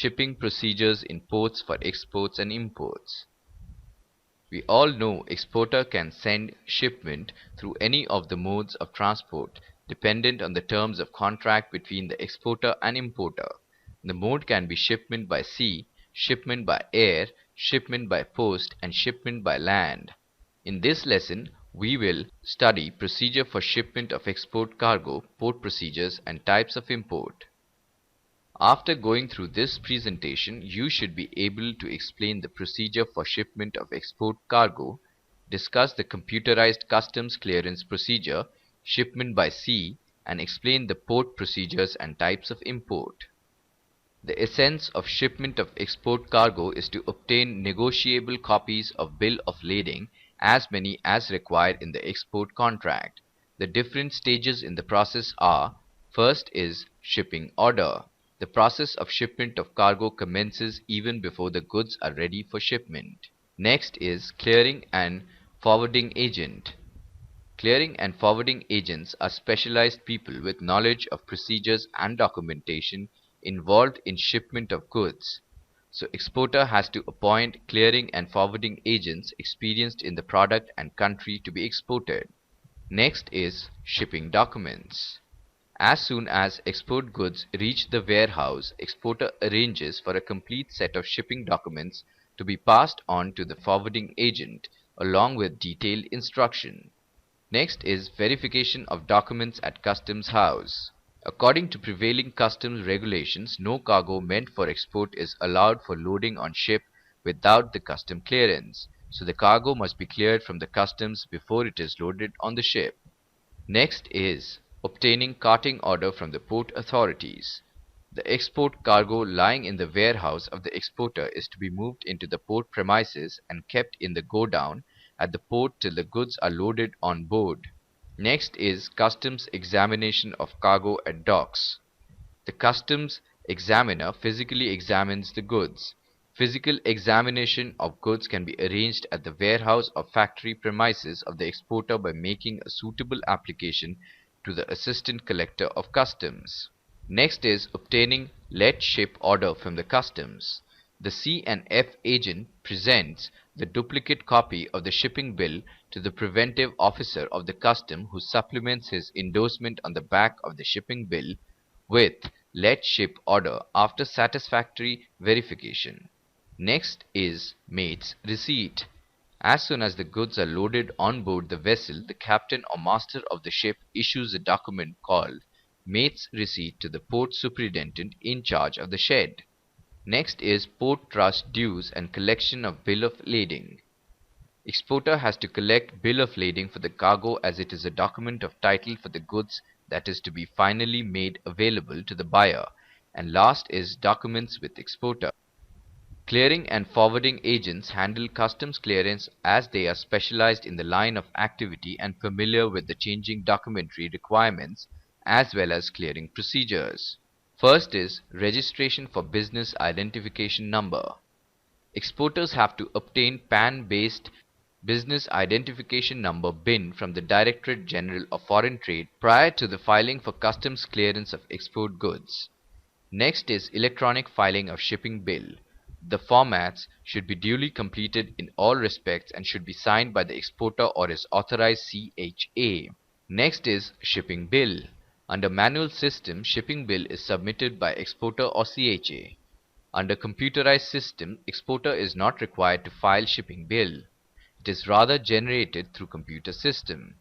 shipping procedures in ports for exports and imports. We all know exporter can send shipment through any of the modes of transport dependent on the terms of contract between the exporter and importer. The mode can be shipment by sea, shipment by air, shipment by post, and shipment by land. In this lesson, we will study procedure for shipment of export cargo, port procedures, and types of import. After going through this presentation, you should be able to explain the procedure for shipment of export cargo, discuss the computerized customs clearance procedure, shipment by sea, and explain the port procedures and types of import. The essence of shipment of export cargo is to obtain negotiable copies of bill of lading, as many as required in the export contract. The different stages in the process are: first is shipping order. The process of shipment of cargo commences even before the goods are ready for shipment. Next is clearing and forwarding agent. Clearing and forwarding agents are specialized people with knowledge of procedures and documentation involved in shipment of goods. So exporter has to appoint clearing and forwarding agents experienced in the product and country to be exported. Next is shipping documents. As soon as export goods reach the warehouse, exporter arranges for a complete set of shipping documents to be passed on to the forwarding agent along with detailed instruction. Next is verification of documents at customs house. According to prevailing customs regulations, no cargo meant for export is allowed for loading on ship without the custom clearance, so the cargo must be cleared from the customs before it is loaded on the ship. Next is obtaining carting order from the port authorities. The export cargo lying in the warehouse of the exporter is to be moved into the port premises and kept in the godown at the port till the goods are loaded on board. Next is customs examination of cargo at docks. The customs examiner physically examines the goods. Physical examination of goods can be arranged at the warehouse or factory premises of the exporter by making a suitable application to the Assistant Collector of Customs. Next is obtaining let ship order from the customs. The C&F agent presents the duplicate copy of the shipping bill to the preventive officer of the custom, who supplements his endorsement on the back of the shipping bill with let ship order after satisfactory verification. Next is mate's receipt. As soon as the goods are loaded on board the vessel, the captain or master of the ship issues a document called mate's receipt to the port superintendent in charge of the shed. Next is port trust dues and collection of bill of lading. Exporter has to collect bill of lading for the cargo, as it is a document of title for the goods that is to be finally made available to the buyer. And last is documents with exporter. Clearing and forwarding agents handle customs clearance, as they are specialized in the line of activity and familiar with the changing documentary requirements as well as clearing procedures. First is registration for business identification number. Exporters have to obtain PAN-based business identification number (BIN) from the Directorate General of Foreign Trade prior to the filing for customs clearance of export goods. Next is electronic filing of shipping bill. The formats should be duly completed in all respects and should be signed by the exporter or his authorized CHA. Next is shipping bill. Under manual system, shipping bill is submitted by exporter or CHA. Under computerized system, exporter is not required to file shipping bill. It is rather generated through computer system.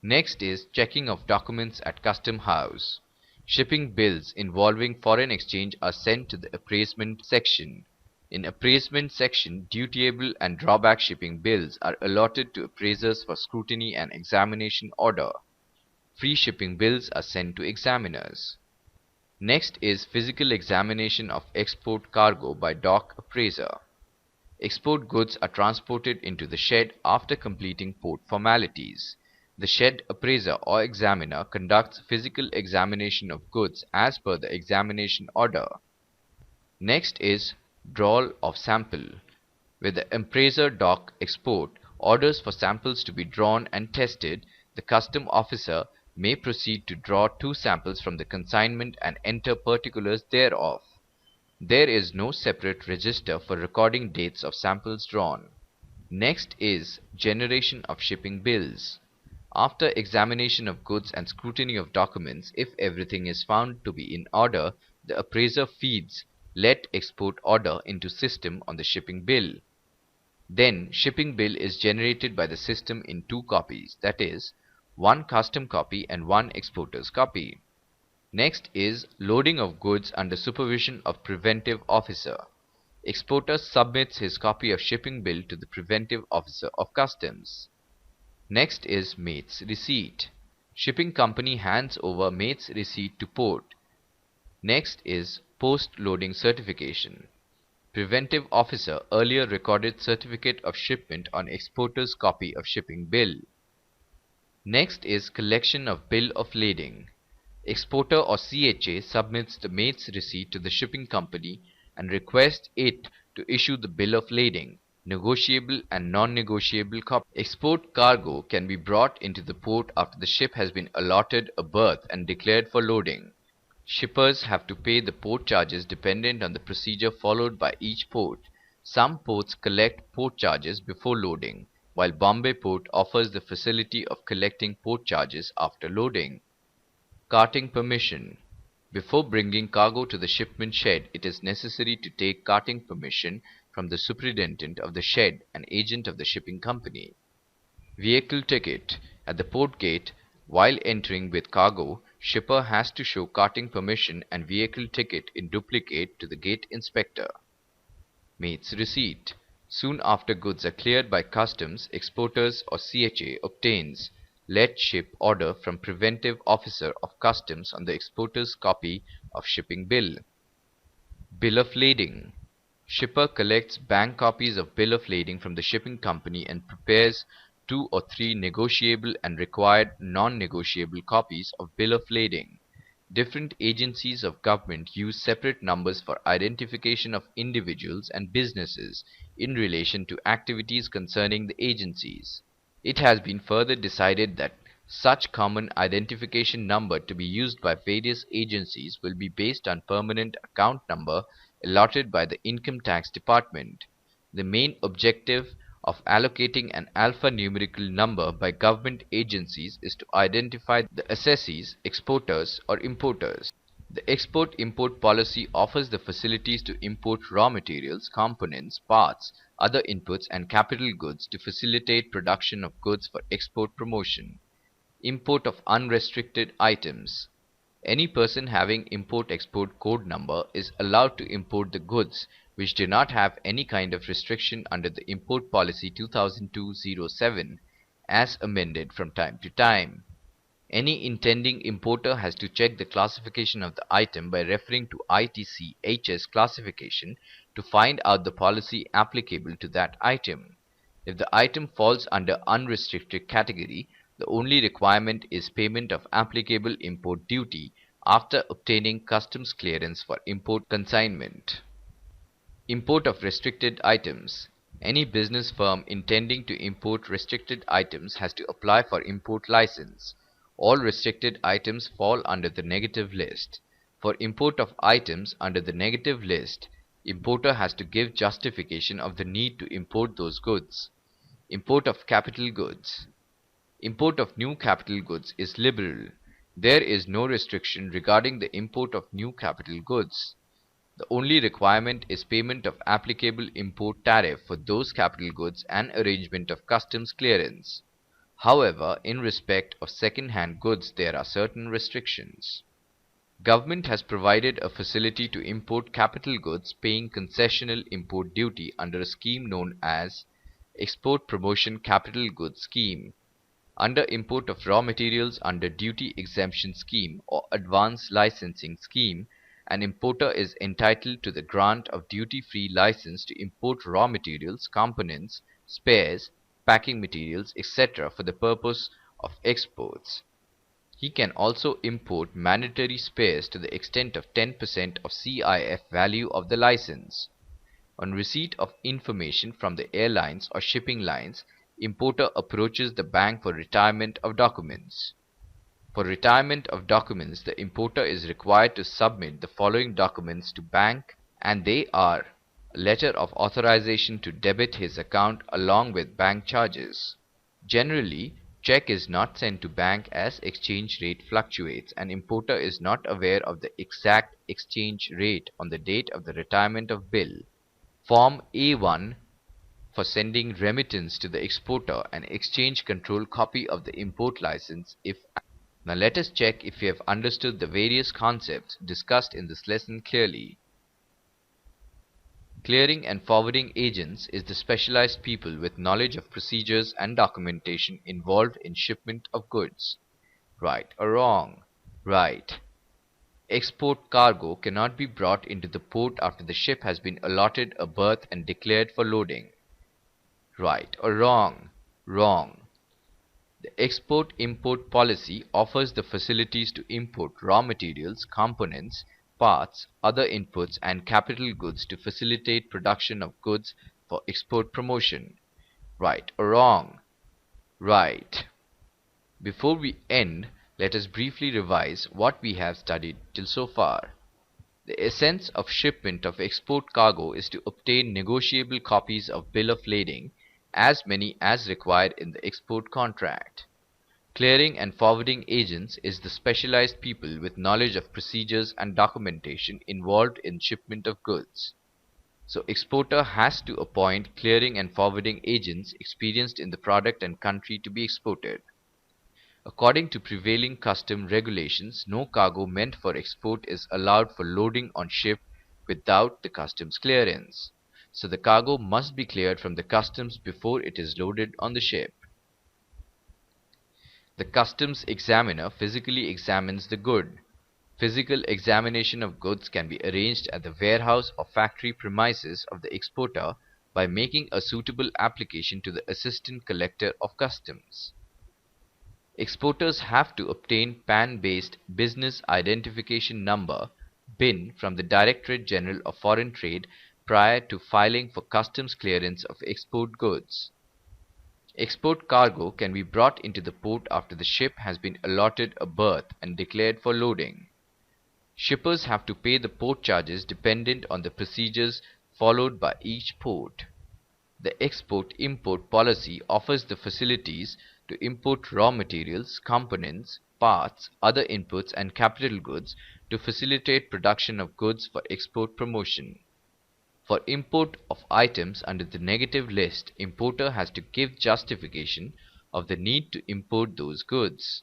Next is checking of documents at custom house. Shipping bills involving foreign exchange are sent to the appraisement section. In appraisement section, dutiable and drawback shipping bills are allotted to appraisers for scrutiny and examination order. Free shipping bills are sent to examiners. Next is physical examination of export cargo by dock appraiser. Export goods are transported into the shed after completing port formalities. The shed appraiser or examiner conducts physical examination of goods as per the examination order. Next is drawal of sample. With the appraiser dock export orders for samples to be drawn and tested, the custom officer may proceed to draw 2 samples from the consignment and enter particulars thereof. There is no separate register for recording dates of samples drawn. Next is generation of shipping bills. After examination of goods and scrutiny of documents, if everything is found to be in order, the appraiser feeds let export order into system on the shipping bill. Then shipping bill is generated by the system in two copies, that is, one custom copy and one exporter's copy. Next is loading of goods under supervision of preventive officer. Exporter submits his copy of shipping bill to the preventive officer of customs. Next is mate's receipt. Shipping company hands over mate's receipt to port. Next is post-loading certification. Preventive officer earlier recorded certificate of shipment on exporter's copy of shipping bill. Next is collection of bill of lading. Exporter or CHA submits the mate's receipt to the shipping company and requests it to issue the bill of lading, negotiable and non-negotiable copy. Export cargo can be brought into the port after the ship has been allotted a berth and declared for loading. Shippers have to pay the port charges dependent on the procedure followed by each port. Some ports collect port charges before loading, while Bombay Port offers the facility of collecting port charges after loading. Carting permission. Before bringing cargo to the shipment shed, it is necessary to take carting permission from the superintendent of the shed, an agent of the shipping company. Vehicle ticket. At the port gate, while entering with cargo, shipper has to show carting permission and vehicle ticket in duplicate to the gate inspector. Mate's receipt. Soon after goods are cleared by customs, exporters or CHA obtains let ship order from preventive officer of customs on the exporter's copy of shipping bill. Bill of lading. Shipper collects bank copies of bill of lading from the shipping company and prepares 2 or 3 negotiable and required non-negotiable copies of bill of lading. Different agencies of government use separate numbers for identification of individuals and businesses in relation to activities concerning the agencies. It has been further decided that such common identification number to be used by various agencies will be based on permanent account number allotted by the Income Tax Department. The main objective of allocating an alphanumerical number by government agencies is to identify the assessees, exporters, or importers. The export-import policy offers the facilities to import raw materials, components, parts, other inputs and capital goods to facilitate production of goods for export promotion. Import of unrestricted items. Any person having import-export code number is allowed to import the goods which do not have any kind of restriction under the Import Policy 2002-07 as amended from time to time. Any intending importer has to check the classification of the item by referring to ITC-HS classification to find out the policy applicable to that item. If the item falls under unrestricted category, the only requirement is payment of applicable import duty after obtaining customs clearance for import consignment. Import of restricted items. Any business firm intending to import restricted items has to apply for import license. All restricted items fall under the negative list. For import of items under the negative list, importer has to give justification of the need to import those goods. Import of capital goods. Import of new capital goods is liberal. There is no restriction regarding the import of new capital goods. The only requirement is payment of applicable import tariff for those capital goods and arrangement of customs clearance. However, in respect of second-hand goods there are certain restrictions. Government has provided a facility to import capital goods paying concessional import duty under a scheme known as Export Promotion Capital Goods Scheme. Under import of raw materials under duty exemption scheme or advance licensing scheme, an importer is entitled to the grant of duty-free license to import raw materials, components, spares, packing materials, etc. for the purpose of exports. He can also import mandatory spares to the extent of 10% of CIF value of the license. On receipt of information from the airlines or shipping lines, importer approaches the bank for retirement of documents. For retirement of documents, the importer is required to submit the following documents to bank and they are a letter of authorization to debit his account along with bank charges. Generally, check is not sent to bank as exchange rate fluctuates and importer is not aware of the exact exchange rate on the date of the retirement of bill. Form A1 for sending remittance to the exporter and exchange control copy of the import license if. Now let us check if you have understood the various concepts discussed in this lesson clearly. Clearing and forwarding agents is the specialized people with knowledge of procedures and documentation involved in shipment of goods. Right or wrong? Right. Export cargo cannot be brought into the port after the ship has been allotted a berth and declared for loading. Right or wrong? Wrong. The export-import policy offers the facilities to import raw materials, components, parts, other inputs, and capital goods to facilitate production of goods for export promotion. Right or wrong? Right. Before we end, let us briefly revise what we have studied till so far. The essence of shipment of export cargo is to obtain negotiable copies of bill of lading, as many as required in the export contract. Clearing and forwarding agents is the specialized people with knowledge of procedures and documentation involved in shipment of goods. So exporter has to appoint clearing and forwarding agents experienced in the product and country to be exported. According to prevailing custom regulations, no cargo meant for export is allowed for loading on ship without the customs clearance. So the cargo must be cleared from the customs before it is loaded on the ship. The customs examiner physically examines the good. Physical examination of goods can be arranged at the warehouse or factory premises of the exporter by making a suitable application to the Assistant Collector of Customs. Exporters have to obtain PAN-based Business Identification Number (BIN) from the Directorate General of Foreign Trade prior to filing for customs clearance of export goods. Export cargo can be brought into the port after the ship has been allotted a berth and declared for loading. Shippers have to pay the port charges dependent on the procedures followed by each port. The export-import policy offers the facilities to import raw materials, components, parts, other inputs, and capital goods to facilitate production of goods for export promotion. For import of items under the negative list, importer has to give justification of the need to import those goods.